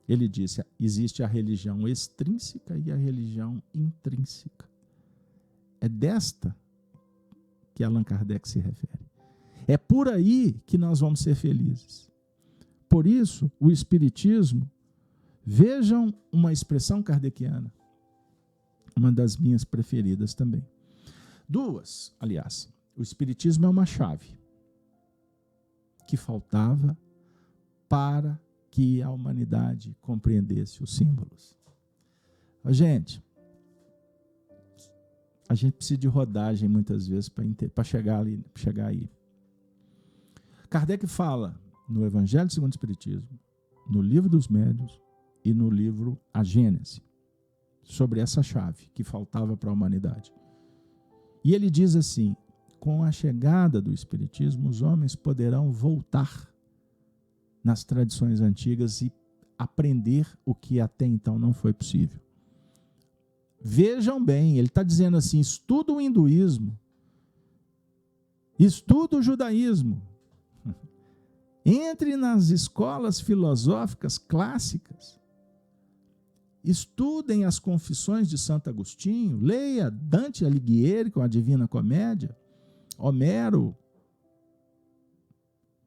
Ele disse, existe a religião extrínseca e a religião intrínseca. É desta que Allan Kardec se refere. É por aí que nós vamos ser felizes. Por isso, o Espiritismo, vejam uma expressão kardeciana, uma das minhas preferidas também. Duas, aliás, o Espiritismo é uma chave que faltava para que a humanidade compreendesse os símbolos. Gente, a gente precisa de rodagem muitas vezes para chegar aí. Kardec fala no Evangelho segundo o Espiritismo, no Livro dos Médiuns e no livro A Gênese, sobre essa chave que faltava para a humanidade. E ele diz assim, com a chegada do Espiritismo, os homens poderão voltar nas tradições antigas e aprender o que até então não foi possível. Vejam bem, ele está dizendo assim, estuda o hinduísmo, estuda o judaísmo, entre nas escolas filosóficas clássicas Estudem as Confissões de Santo Agostinho, leia Dante Alighieri com a Divina Comédia, Homero,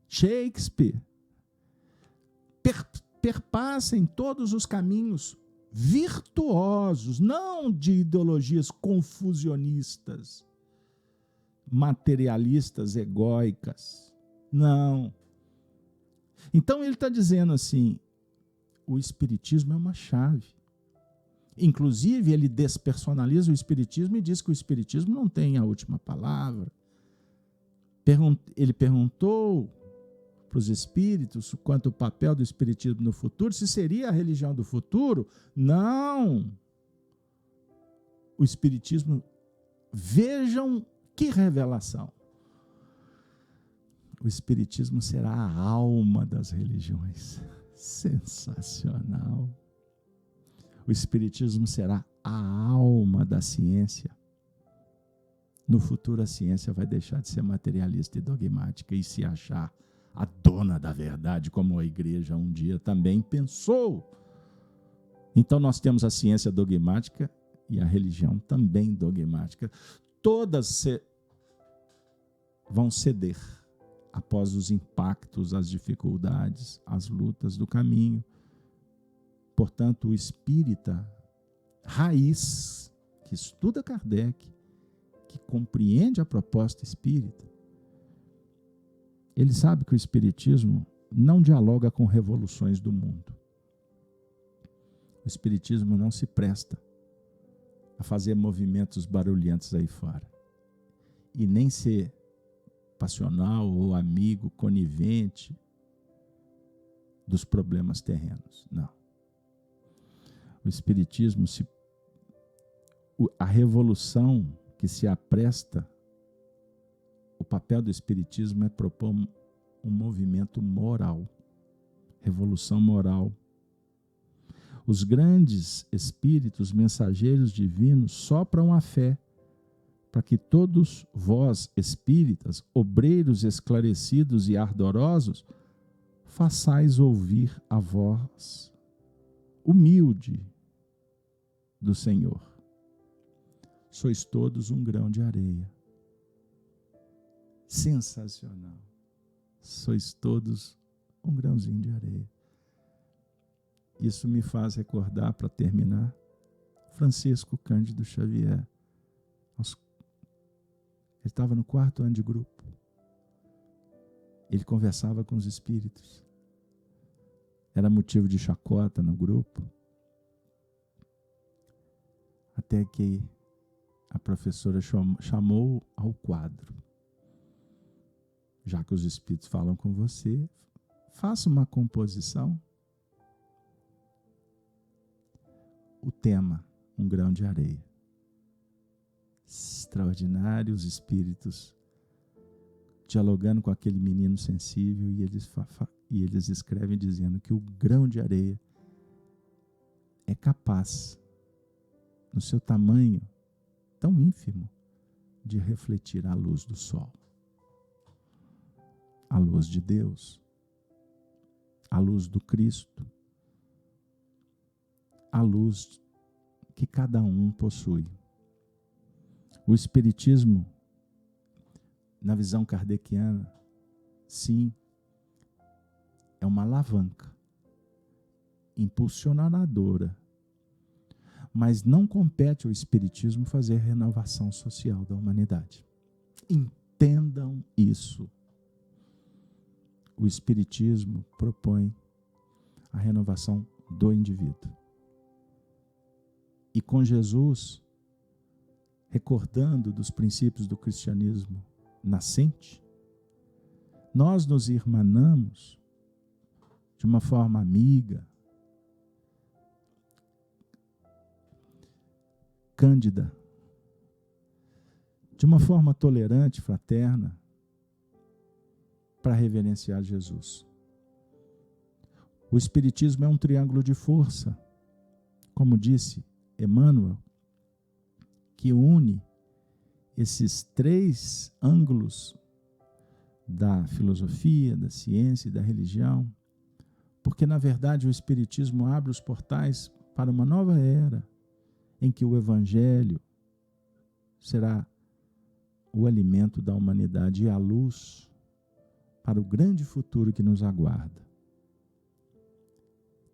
Shakespeare. Perpassem todos os caminhos virtuosos, não de ideologias confusionistas, materialistas, egóicas. Não. Então ele está dizendo assim, o Espiritismo é uma chave. Inclusive, ele despersonaliza o Espiritismo e diz que o Espiritismo não tem a última palavra. Ele perguntou para os espíritos quanto o papel do Espiritismo no futuro, se seria a religião do futuro. Não! O Espiritismo, vejam que revelação. O Espiritismo será a alma das religiões. Sensacional! O Espiritismo será a alma da ciência. No futuro, a ciência vai deixar de ser materialista e dogmática e se achar a dona da verdade, como a igreja um dia também pensou. Então, nós temos a ciência dogmática e a religião também dogmática. Todas vão ceder após os impactos, as dificuldades, as lutas do caminho. Portanto, o espírita raiz, que estuda Kardec, que compreende a proposta espírita, ele sabe que o Espiritismo não dialoga com revoluções do mundo. O Espiritismo não se presta a fazer movimentos barulhentos aí fora. E nem ser passional ou amigo, conivente dos problemas terrenos. Não. O Espiritismo, a revolução que se apresta, o papel do Espiritismo é propor um movimento moral, revolução moral. Os grandes espíritos, mensageiros divinos, sopram a fé, para que todos vós, espíritas, obreiros esclarecidos e ardorosos, façais ouvir a voz humilde do Senhor. Sois todos um grão de areia. Sensacional. Sois todos um grãozinho de areia. Isso me faz recordar, para terminar, Francisco Cândido Xavier. Ele estava no 4º ano de grupo. Ele conversava com os espíritos. Era motivo de chacota no grupo. Até que a professora chamou ao quadro. Já que os espíritos falam com você, faça uma composição. O tema, um grão de areia. Extraordinário, os espíritos dialogando com aquele menino sensível, e eles escrevem dizendo que o grão de areia é capaz, no seu tamanho tão ínfimo, de refletir a luz do sol, a luz de Deus, a luz do Cristo, a luz que cada um possui. O Espiritismo, na visão kardeciana, sim, é uma alavanca impulsionadora, mas não compete ao Espiritismo fazer a renovação social da humanidade. Entendam isso. O Espiritismo propõe a renovação do indivíduo. E com Jesus, recordando dos princípios do cristianismo nascente, nós nos irmanamos de uma forma amiga, cândida, de uma forma tolerante, fraterna, para reverenciar Jesus. O Espiritismo é um triângulo de força, como disse Emmanuel, que une esses 3 ângulos da filosofia, da ciência e da religião, porque, na verdade, o Espiritismo abre os portais para uma nova era em que o Evangelho será o alimento da humanidade e a luz para o grande futuro que nos aguarda.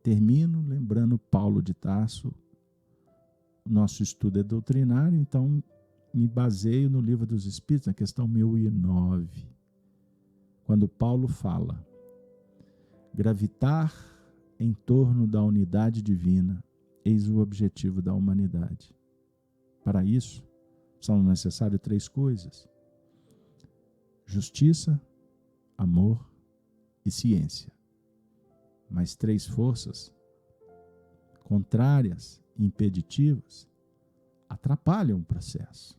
Termino lembrando Paulo de Tarso. O nosso estudo é doutrinário, então me baseio no Livro dos Espíritos, na questão 1009, quando Paulo fala: gravitar em torno da unidade divina, eis o objetivo da humanidade. Para isso, são necessárias 3 coisas: justiça, amor e ciência. Mas 3 forças contrárias, impeditivas, atrapalham o processo.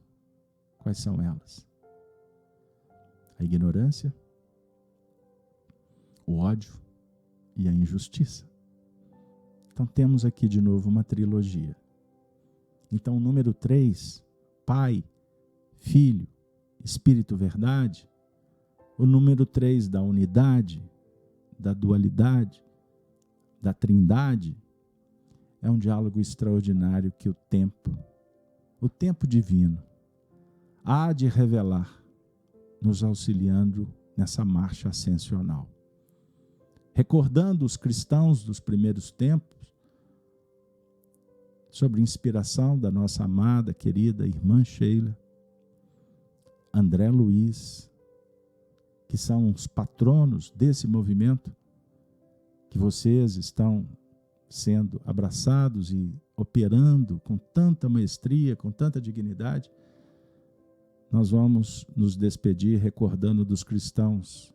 Quais são elas? A ignorância, o ódio e a injustiça. Então temos aqui de novo uma trilogia. Então o número 3, Pai, Filho, Espírito, Verdade, o número 3 da unidade, da dualidade, da trindade, é um diálogo extraordinário que o tempo divino, há de revelar, nos auxiliando nessa marcha ascensional. Recordando os cristãos dos primeiros tempos, sobre inspiração da nossa amada, querida irmã Sheila, André Luiz, que são os patronos desse movimento, que vocês estão sendo abraçados e operando com tanta maestria, com tanta dignidade. Nós vamos nos despedir recordando dos cristãos,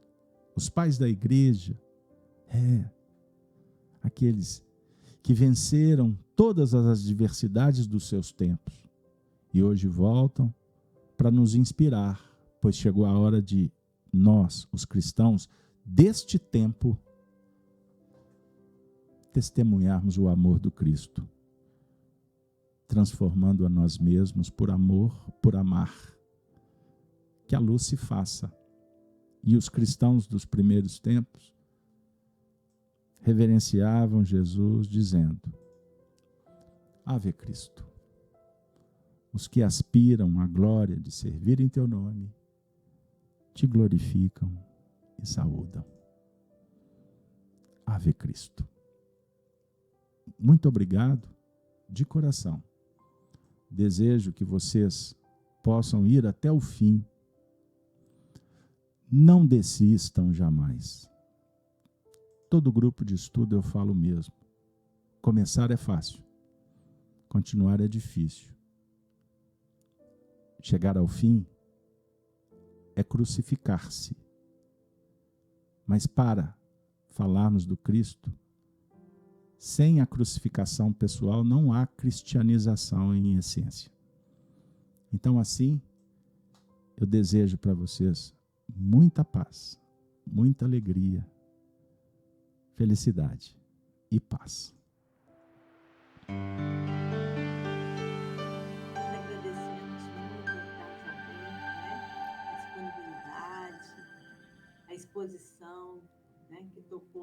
os pais da igreja, aqueles que venceram todas as adversidades dos seus tempos e hoje voltam para nos inspirar, pois chegou a hora de nós, os cristãos deste tempo, testemunharmos o amor do Cristo, transformando a nós mesmos por amor, por amar. Que a luz se faça. E os cristãos dos primeiros tempos reverenciavam Jesus dizendo: Ave Cristo. Os que aspiram à glória de servir em teu nome, te glorificam e saúdam. Ave Cristo. Muito obrigado, de coração. Desejo que vocês possam ir até o fim. Não desistam jamais. Todo grupo de estudo eu falo mesmo. Começar é fácil. Continuar é difícil. Chegar ao fim é crucificar-se. Mas para falarmos do Cristo, sem a crucificação pessoal não há cristianização em essência. Então assim, eu desejo para vocês muita paz, muita alegria, felicidade e paz. Nós agradecemos muito a disponibilidade, a exposição, que tocou